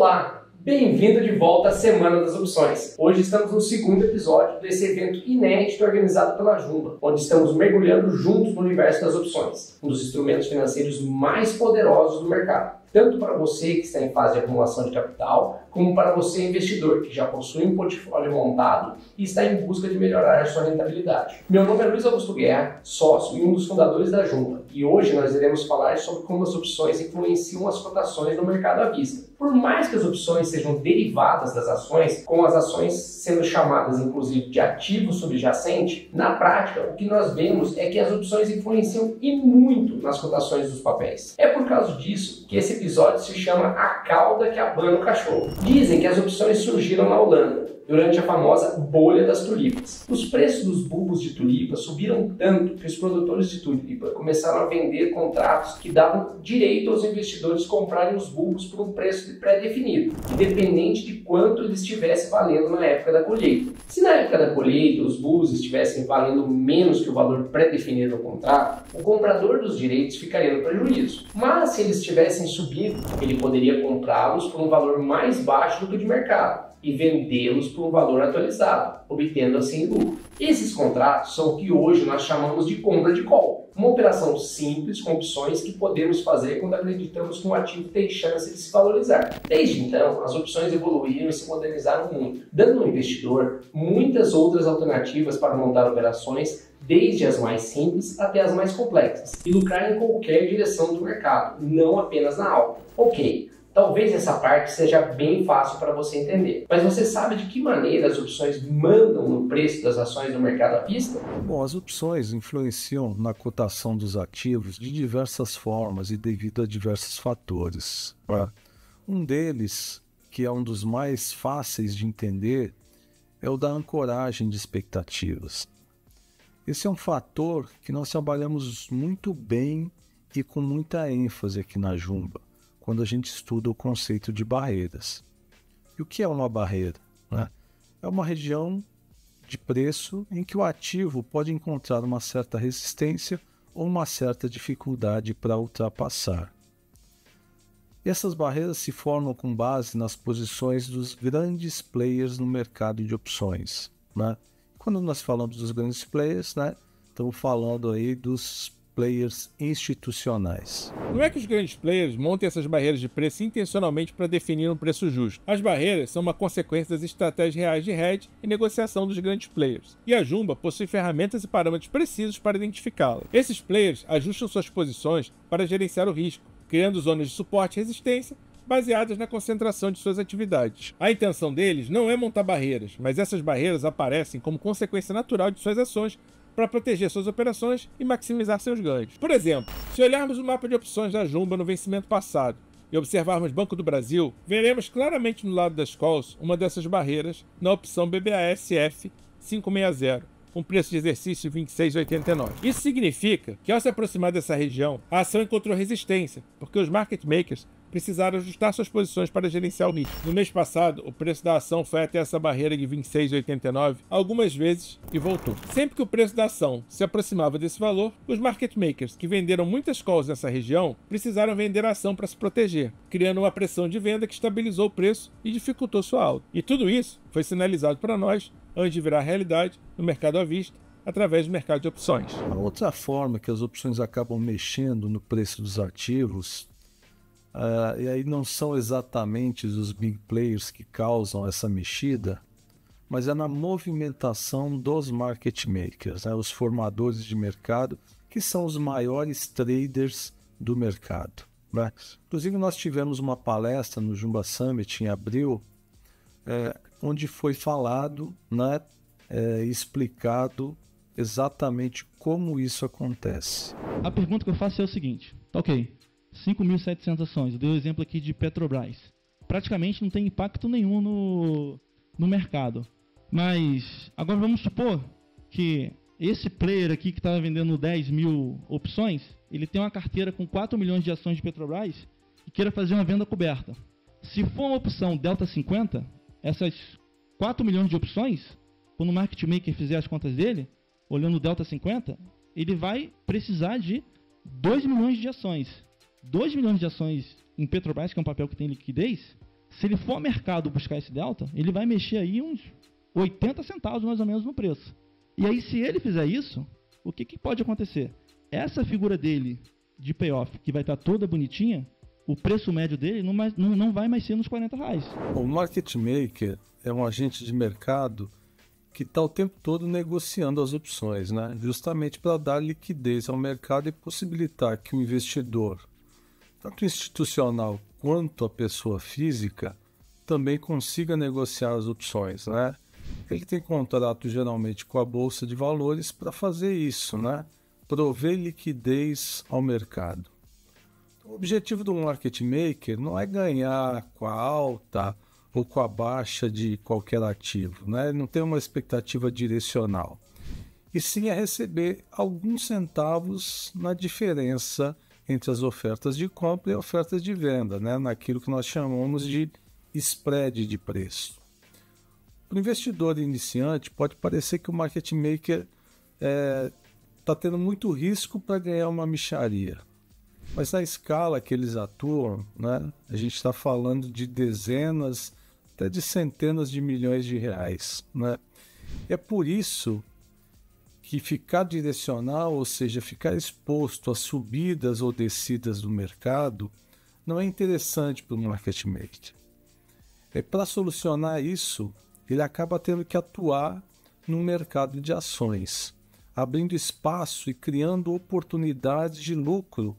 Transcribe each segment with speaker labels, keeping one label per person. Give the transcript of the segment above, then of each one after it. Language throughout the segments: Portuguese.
Speaker 1: Olá, bem-vindo de volta à Semana das Opções. Hoje estamos no segundo episódio desse evento inédito organizado pela Jumba, onde estamos mergulhando juntos no universo das opções, um dos instrumentos financeiros mais poderosos do mercado. Tanto para você que está em fase de acumulação de capital, como para você investidor que já possui um portfólio montado e está em busca de melhorar a sua rentabilidade. Meu nome é Luiz Augusto Guerra, sócio e um dos fundadores da Jumba, e hoje nós iremos falar sobre como as opções influenciam as cotações no mercado à vista. Por mais que as opções sejam derivadas das ações, com as ações sendo chamadas inclusive de ativo subjacente, na prática o que nós vemos é que as opções influenciam e muito nas cotações dos papéis. É por causa disso que esse episódio se chama A Cauda que Abana o Cachorro. Dizem que as opções surgiram na Holanda, durante a famosa bolha das tulipas. Os preços dos bulbos de tulipa subiram tanto que os produtores de tulipa começaram a vender contratos que davam direito aos investidores comprarem os bulbos por um preço pré-definido, independente de quanto eles estivessem valendo na época da colheita. Se na época da colheita os bulbos estivessem valendo menos que o valor pré-definido no contrato, o comprador dos direitos ficaria no prejuízo. Mas se eles estivessem subindo, ele poderia comprá-los por um valor mais baixo do que o de mercado e vendê-los por um valor atualizado, obtendo assim lucro. Esses contratos são o que hoje nós chamamos de compra de call, uma operação simples com opções que podemos fazer quando acreditamos que um ativo tem chance de se valorizar. Desde então, as opções evoluíram e se modernizaram muito, dando ao investidor muitas outras alternativas para montar operações, desde as mais simples até as mais complexas, e lucrar em qualquer direção do mercado, não apenas na alta. Ok. Talvez essa parte seja bem fácil para você entender, mas você sabe de que maneira as opções mandam no preço das ações do mercado à vista?
Speaker 2: Bom, as opções influenciam na cotação dos ativos de diversas formas e devido a diversos fatores. Um deles, que é um dos mais fáceis de entender, é o da ancoragem de expectativas. Esse é um fator que nós trabalhamos muito bem e com muita ênfase aqui na Jumba, quando a gente estuda o conceito de barreiras. E o que é uma barreira? É uma região de preço em que o ativo pode encontrar uma certa resistência ou uma certa dificuldade para ultrapassar. E essas barreiras se formam com base nas posições dos grandes players no mercado de opções. Quando nós falamos dos grandes players, estamos falando aí dos players institucionais.
Speaker 3: Não é que os grandes players montem essas barreiras de preço intencionalmente para definir um preço justo. As barreiras são uma consequência das estratégias reais de hedge e negociação dos grandes players. E a Jumba possui ferramentas e parâmetros precisos para identificá-las. Esses players ajustam suas posições para gerenciar o risco, criando zonas de suporte e resistência baseadas na concentração de suas atividades. A intenção deles não é montar barreiras, mas essas barreiras aparecem como consequência natural de suas ações para proteger suas operações e maximizar seus ganhos. Por exemplo, se olharmos o mapa de opções da Jumba no vencimento passado e observarmos Banco do Brasil, veremos claramente no lado das calls uma dessas barreiras na opção BBASF 560, com preço de exercício 26,89. Isso significa que ao se aproximar dessa região, a ação encontrou resistência, porque os market makers precisaram ajustar suas posições para gerenciar o risco. No mês passado, o preço da ação foi até essa barreira de 26,89 algumas vezes e voltou. Sempre que o preço da ação se aproximava desse valor, os market makers que venderam muitas calls nessa região precisaram vender a ação para se proteger, criando uma pressão de venda que estabilizou o preço e dificultou sua alta. E tudo isso foi sinalizado para nós antes de virar realidade no mercado à vista, através do mercado de opções.
Speaker 2: A outra forma que as opções acabam mexendo no preço dos ativos, e aí não são exatamente os big players que causam essa mexida, mas é na movimentação dos market makers, os formadores de mercado, que são os maiores traders do mercado. Inclusive nós tivemos uma palestra no Jumba Summit em abril, onde foi falado, explicado exatamente como isso acontece.
Speaker 4: A pergunta que eu faço é o seguinte: ok, 5.700 ações, eu dei o exemplo aqui de Petrobras, praticamente não tem impacto nenhum no mercado, mas agora vamos supor que esse player aqui que estava vendendo 10 mil opções, ele tem uma carteira com 4 milhões de ações de Petrobras e queira fazer uma venda coberta. Se for uma opção Delta 50, essas 4 milhões de opções, quando o market maker fizer as contas dele, olhando o Delta 50, ele vai precisar de 2 milhões de ações. 2 milhões de ações em Petrobras, que é um papel que tem liquidez, Se ele for ao mercado buscar esse delta, ele vai mexer aí uns 80 centavos mais ou menos no preço. E aí, se ele fizer isso, o que pode acontecer? Essa figura dele de payoff, que vai estar toda bonitinha, o preço médio dele não vai mais ser nos R$40.
Speaker 2: O market maker é um agente de mercado que está o tempo todo negociando as opções, né? Justamente para dar liquidez ao mercado e possibilitar que o investidor, tanto institucional quanto a pessoa física, também consiga negociar as opções, né? Ele tem contrato geralmente com a Bolsa de Valores para fazer isso, né? Prover liquidez ao mercado. O objetivo do market maker não é ganhar com a alta ou com a baixa de qualquer ativo, né? Ele não tem uma expectativa direcional. E sim é receber alguns centavos na diferença entre as ofertas de compra e ofertas de venda, né? Naquilo que nós chamamos de spread de preço. Para o investidor iniciante, pode parecer que o market maker está tendo muito risco para ganhar uma mixaria. Mas na escala que eles atuam, né, a gente está falando de dezenas, até de centenas de milhões de reais. Né? É por isso que ficar direcional, ou seja, ficar exposto a subidas ou descidas do mercado, não é interessante para o market maker. Para solucionar isso, ele acaba tendo que atuar no mercado de ações, abrindo espaço e criando oportunidades de lucro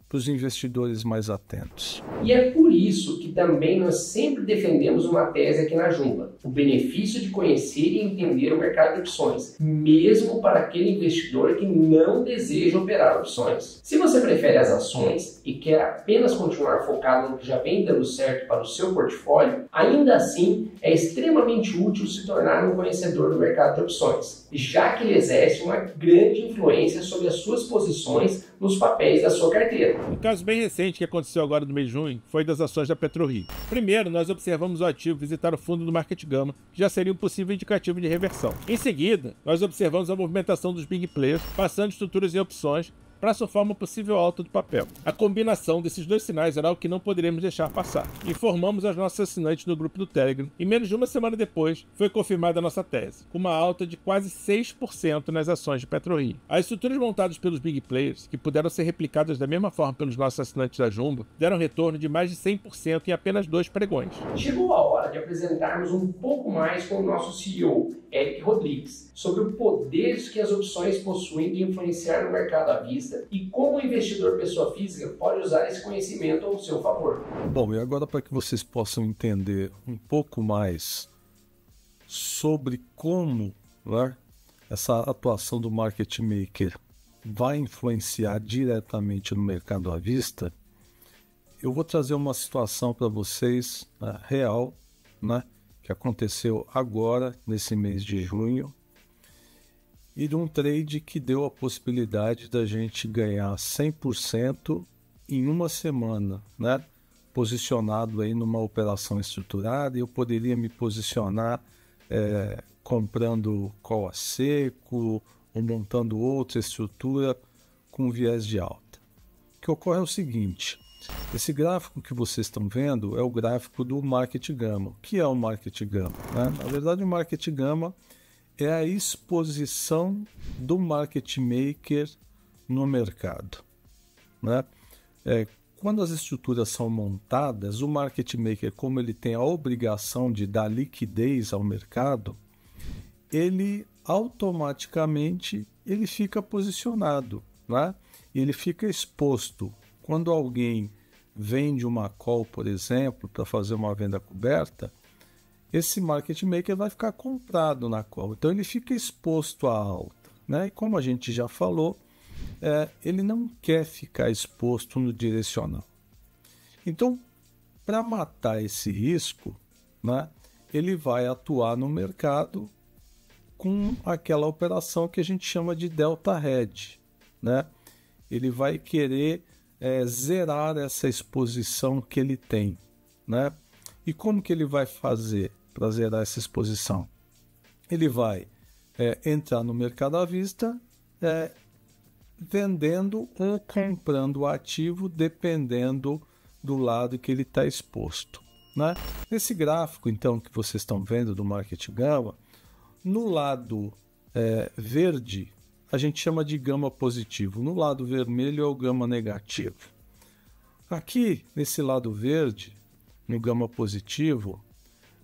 Speaker 2: para os investidores mais atentos.
Speaker 1: E é por isso que também nós sempre defendemos uma tese aqui na Jumba: o benefício de conhecer e entender o mercado de opções, mesmo para aquele investidor que não deseja operar opções. Se você prefere as ações e quer apenas continuar focado no que já vem dando certo para o seu portfólio, ainda assim é extremamente útil se tornar um conhecedor do mercado de opções, já que ele exerce uma grande influência sobre as suas posições nos papéis da sua carteira.
Speaker 3: Um caso bem recente que aconteceu agora no mês de junho foi das ações da PetroRio. Primeiro, nós observamos o ativo visitar o fundo do Market Gamma, que já seria um possível indicativo de reversão. Em seguida, nós observamos a movimentação dos big players, passando estruturas em opções para surfar uma possível alta do papel. A combinação desses dois sinais era algo que não poderíamos deixar passar. Informamos aos nossos assinantes no grupo do Telegram e menos de uma semana depois foi confirmada a nossa tese, com uma alta de quase 6% nas ações de PetroRio. As estruturas montadas pelos big players, que puderam ser replicadas da mesma forma pelos nossos assinantes da Jumbo, deram retorno de mais de 100% em apenas 2 pregões.
Speaker 1: Chegou a hora de apresentarmos um pouco mais com o nosso CEO, Eric Rodrigues, sobre o poder que as opções possuem de influenciar no mercado à vista e como o investidor pessoa física pode usar esse conhecimento ao seu favor.
Speaker 2: Bom, e agora para que vocês possam entender um pouco mais sobre como, né, essa atuação do market maker vai influenciar diretamente no mercado à vista, eu vou trazer uma situação para vocês real, né, que aconteceu agora, nesse mês de junho, e de um trade que deu a possibilidade da gente ganhar 100% em uma semana, né? Posicionado aí numa operação estruturada, e eu poderia me posicionar comprando call a seco ou montando outra estrutura com viés de alta. O que ocorre é o seguinte: esse gráfico que vocês estão vendo é o gráfico do Market Gamma. O que é o Market Gamma? Né? Na verdade, o Market Gamma é a exposição do market maker no mercado. Né? Quando as estruturas são montadas, o market maker, como ele tem a obrigação de dar liquidez ao mercado, ele automaticamente fica posicionado, né? E ele fica exposto. Quando alguém vende uma call, por exemplo, para fazer uma venda coberta, esse market maker vai ficar comprado na call. Então ele fica exposto à alta. Né? E como a gente já falou, ele não quer ficar exposto no direcional. Então, para matar esse risco, né, ele vai atuar no mercado com aquela operação que a gente chama de delta hedge. Né? Ele vai querer zerar essa exposição que ele tem. Né? E como que ele vai fazer para zerar essa exposição? Ele vai entrar no mercado à vista vendendo ou comprando o ativo, dependendo do lado que ele está exposto. né? Nesse gráfico, então, que vocês estão vendo do Market Gama, no lado verde, a gente chama de gama positivo. No lado vermelho é o gama negativo. Aqui, nesse lado verde, no gama positivo,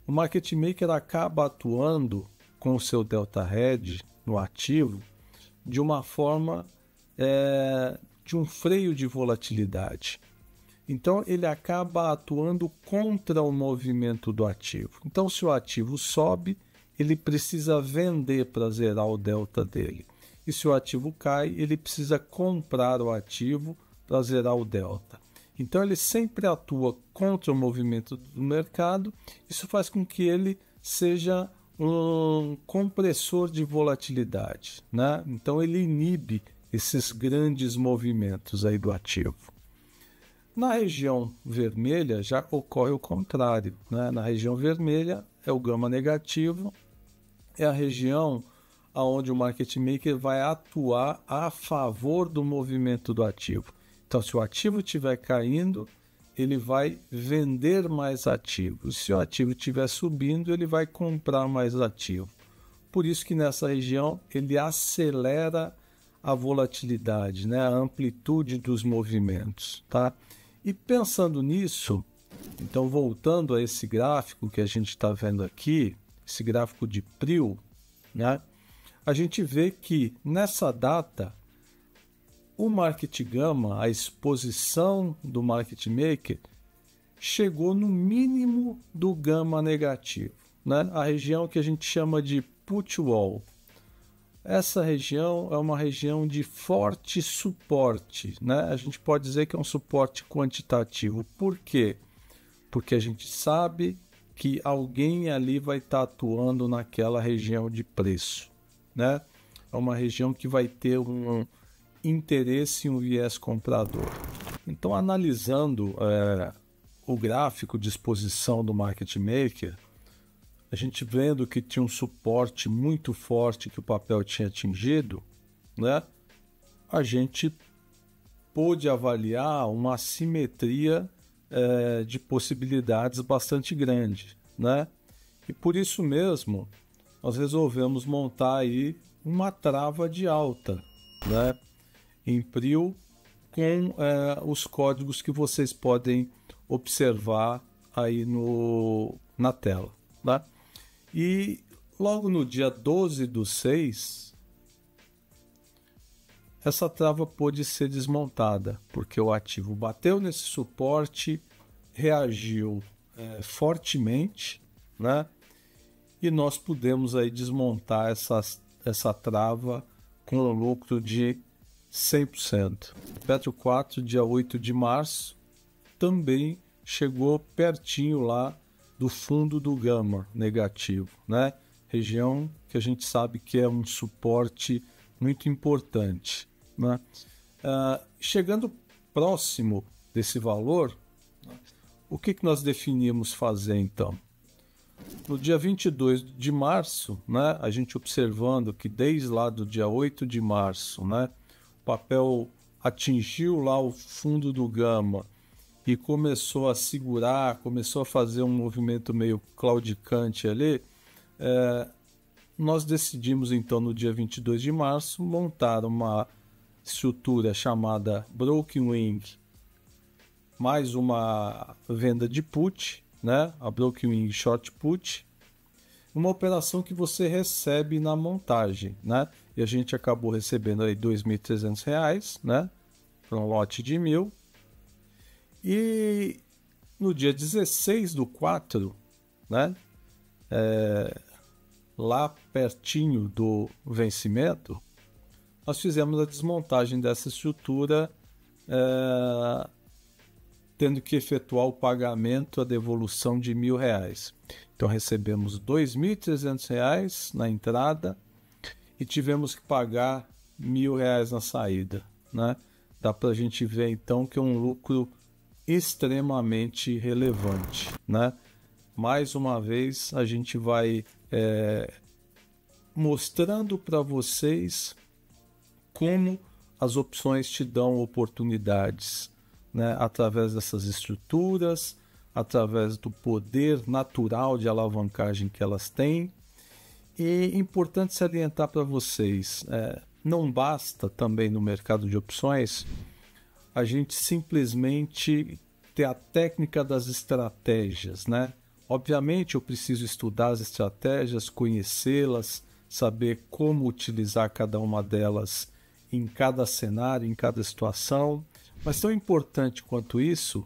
Speaker 2: o Market Maker acaba atuando com o seu Delta Hedge no ativo de uma forma de um freio de volatilidade. Então, ele acaba atuando contra o movimento do ativo. Então, se o ativo sobe, ele precisa vender para zerar o delta dele. E se o ativo cai, ele precisa comprar o ativo para zerar o delta. Então, ele sempre atua contra o movimento do mercado. Isso faz com que ele seja um compressor de volatilidade, né? Então, ele inibe esses grandes movimentos aí do ativo. Na região vermelha já ocorre o contrário, né? Na região vermelha é o gama negativo, é a região onde o Market Maker vai atuar a favor do movimento do ativo. Então, se o ativo estiver caindo, ele vai vender mais ativos. Se o ativo estiver subindo, ele vai comprar mais ativo. Por isso que nessa região ele acelera a volatilidade, né? A amplitude dos movimentos, tá? E pensando nisso, então voltando a esse gráfico que a gente está vendo aqui, esse gráfico de PRIO, né? A gente vê que nessa data o Market Gama, a exposição do Market Maker, chegou no mínimo do gama negativo, né? A região que a gente chama de put wall. Essa região é uma região de forte suporte, né? A gente pode dizer que é um suporte quantitativo. Por quê? Porque a gente sabe que alguém ali vai estar atuando naquela região de preço, né? É uma região que vai ter um interesse e um viés comprador. Então, analisando o gráfico de exposição do Market Maker, a gente vendo que tinha um suporte muito forte que o papel tinha atingido, né? A gente pôde avaliar uma assimetria de possibilidades bastante grande, né? E por isso mesmo nós resolvemos montar aí uma trava de alta, né? Em PRIO com os códigos que vocês podem observar aí na tela, né? E logo no dia 12/6, essa trava pôde ser desmontada, porque o ativo bateu nesse suporte, reagiu fortemente, né? E nós pudemos aí desmontar essa trava com um lucro de 100%. Petro 4, dia 8 de março, também chegou pertinho lá do fundo do gama negativo, né? Região que a gente sabe que é um suporte muito importante, né? Chegando próximo desse valor, o que nós definimos fazer então? No dia 22 de março, né, a gente observando que desde lá do dia 8 de março, né, o papel atingiu lá o fundo do gama e começou a segurar, começou a fazer um movimento meio claudicante ali, nós decidimos então no dia 22 de março montar uma estrutura chamada Broken Wing, mais uma venda de put, né? A Broken Wing Short Put, uma operação que você recebe na montagem, né? E a gente acabou recebendo aí R$ 2.300, né? Para um lote de 1.000. E no dia 16/4, né? Lá pertinho do vencimento, nós fizemos a desmontagem dessa estrutura, tendo que efetuar o pagamento, a devolução de R$ 1.000. Então recebemos R$ 2.300 na entrada e tivemos que pagar R$ 1.000 na saída, né? Dá para a gente ver então que é um lucro extremamente relevante, né? Mais uma vez a gente vai mostrando para vocês como as opções te dão oportunidades, né? Através dessas estruturas, através do poder natural de alavancagem que elas têm. E é importante salientar para vocês, não basta também no mercado de opções a gente simplesmente ter a técnica das estratégias, né? Obviamente eu preciso estudar as estratégias, conhecê-las, saber como utilizar cada uma delas em cada cenário, em cada situação, mas tão importante quanto isso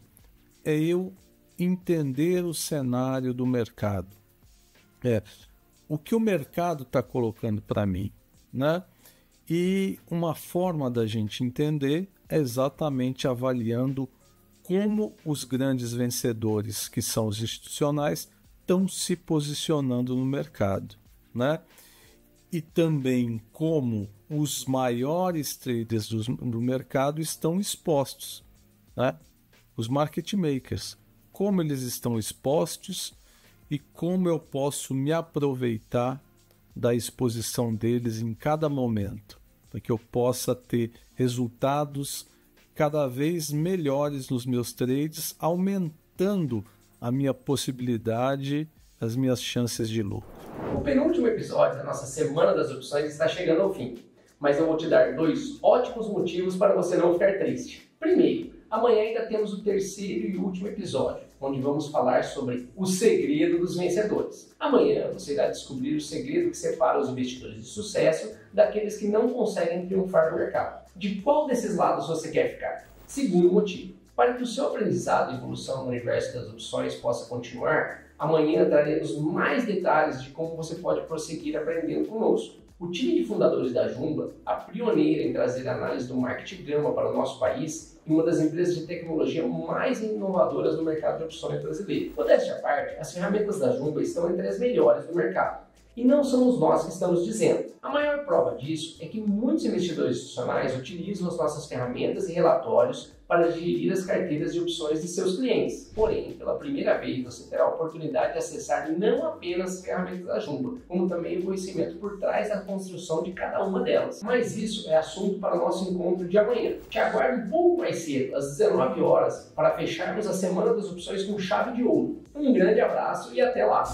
Speaker 2: é eu entender o cenário do mercado. O que o mercado está colocando para mim, né? E uma forma da gente entender é exatamente avaliando como os grandes vencedores, que são os institucionais, estão se posicionando no mercado, né? E também como os maiores traders do mercado estão expostos, né? Os market makers, como eles estão expostos e como eu posso me aproveitar da exposição deles em cada momento, para que eu possa ter resultados cada vez melhores nos meus trades, aumentando a minha possibilidade, as minhas chances de lucro.
Speaker 1: O penúltimo episódio da nossa Semana das Opções está chegando ao fim, mas eu vou te dar 2 ótimos motivos para você não ficar triste. Primeiro, amanhã ainda temos o terceiro e último episódio, onde vamos falar sobre o segredo dos vencedores. Amanhã você irá descobrir o segredo que separa os investidores de sucesso daqueles que não conseguem triunfar no mercado. De qual desses lados você quer ficar? Segundo motivo, para que o seu aprendizado e evolução no universo das opções possa continuar, amanhã traremos mais detalhes de como você pode prosseguir aprendendo conosco. O time de fundadores da Jumba, a pioneira em trazer análise do market gama para o nosso país e uma das empresas de tecnologia mais inovadoras do mercado de opções brasileiro. Modéstia à parte, as ferramentas da Jumba estão entre as melhores do mercado. E não somos nós que estamos dizendo. A maior prova disso é que muitos investidores institucionais utilizam as nossas ferramentas e relatórios para gerir as carteiras de opções de seus clientes. Porém, pela primeira vez, você terá a oportunidade de acessar não apenas as ferramentas da Jumba, como também o conhecimento por trás da construção de cada uma delas. Mas isso é assunto para o nosso encontro de amanhã. Te aguardo um pouco mais cedo, às 19 horas, para fecharmos a Semana das Opções com chave de ouro. Um grande abraço e até lá!